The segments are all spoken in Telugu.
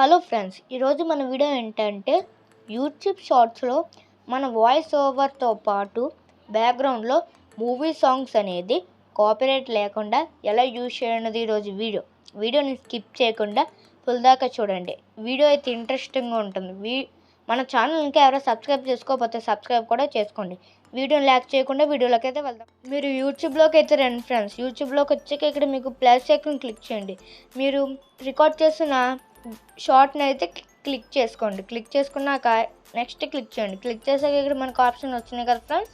హలో ఫ్రెండ్స్, ఈరోజు మన వీడియో ఏంటంటే యూట్యూబ్ షార్ట్స్లో మన వాయిస్ ఓవర్తో పాటు బ్యాక్గ్రౌండ్లో మూవీ సాంగ్స్ అనేది కాపీరైట్ లేకుండా ఎలా యూజ్ చేయన్నది ఈరోజు వీడియోని స్కిప్ చేయకుండా ఫుల్ దాకా చూడండి. వీడియో అయితే ఇంట్రెస్టింగ్గా ఉంటుంది. మన ఛానల్ ఇంకా ఎవరో సబ్స్క్రైబ్ చేసుకోకపోతే సబ్స్క్రైబ్ కూడా చేసుకోండి. వీడియోని లైక్ చేయకుండా వీడియోలోకి అయితే వెళ్దాం. మీరు యూట్యూబ్లోకి అయితే రండి ఫ్రెండ్స్. యూట్యూబ్లోకి వచ్చాక ఇక్కడ మీకు ప్లస్ ఐకాన్ క్లిక్ చేయండి. మీరు రికార్డ్ చేసిన షార్ట్ని అయితే క్లిక్ చేసుకోండి. క్లిక్ చేసుకున్నాక నెక్స్ట్ క్లిక్ చేయండి. క్లిక్ చేసాక ఇక్కడ మనకు ఆప్షన్ వచ్చినాయి కదా friends,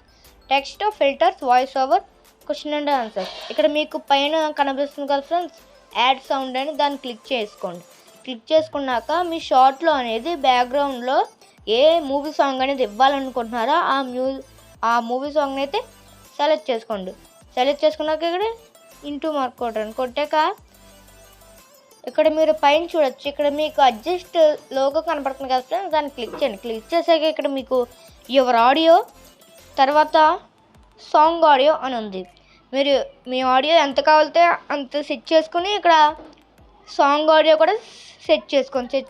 text, filters, voice over, question and answer. ఇక్కడ మీకు పైన కనిపిస్తుంది కదా ఫ్రెండ్స్, యాడ్ సౌండ్ అని, దాన్ని క్లిక్ చేసుకోండి. క్లిక్ చేసుకున్నాక మీ షార్ట్లో అనేది బ్యాక్గ్రౌండ్లో ఏ మూవీ సాంగ్ అనేది ఇవ్వాలనుకుంటున్నారో ఆ మూవీ సాంగ్ని అయితే సెలెక్ట్ చేసుకోండి. సెలెక్ట్ చేసుకున్నాక ఇక్కడ ఇంటూ మార్క్ కొట్టాక ఇక్కడ మీరు పైన చూడొచ్చు. ఇక్కడ మీకు అడ్జస్ట్ లోగో కనపడుతుంది కదా ఫ్రెండ్స్, దాన్ని క్లిక్ చేయండి. క్లిక్ చేసాక ఇక్కడ మీకు యువర్ ఆడియో తర్వాత సాంగ్ ఆడియో అని ఉంది. మీరు మీ ఆడియో ఎంత కావాలితే అంత సెట్ చేసుకుని ఇక్కడ సాంగ్ ఆడియో కూడా సెట్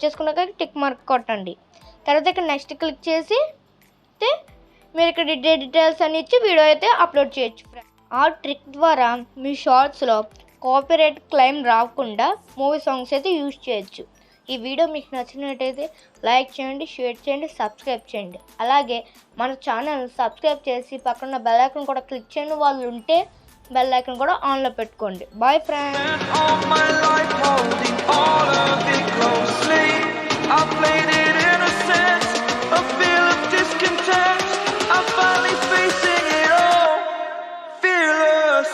చేసుకున్నాక టిక్ మార్క్ కొట్టండి. తర్వాత ఇక్కడ నెక్స్ట్ క్లిక్ చేసి మీరు ఇక్కడ డీటెయిల్స్ అని ఇచ్చి వీడియో అయితే అప్లోడ్ చేయొచ్చు. ఆ ట్రిక్ ద్వారా మీ షార్ట్స్లో కాపీరైట్ క్లెయిమ్ రాకుండా మూవీ సాంగ్స్ అయితే యూజ్ చేయొచ్చు. ఈ వీడియో మీకు నచ్చినట్టయితే లైక్ చేయండి, షేర్ చేయండి, సబ్స్క్రైబ్ చేయండి. అలాగే మన ఛానల్ సబ్స్క్రైబ్ చేసి పక్కన బెల్ ఐకాన్ కూడా క్లిక్ చేయండి. వాళ్ళు ఉంటే బెల్ ఐకాన్ కూడా ఆన్లో పెట్టుకోండి. Bye friends. I'm finally facing it all, fearless.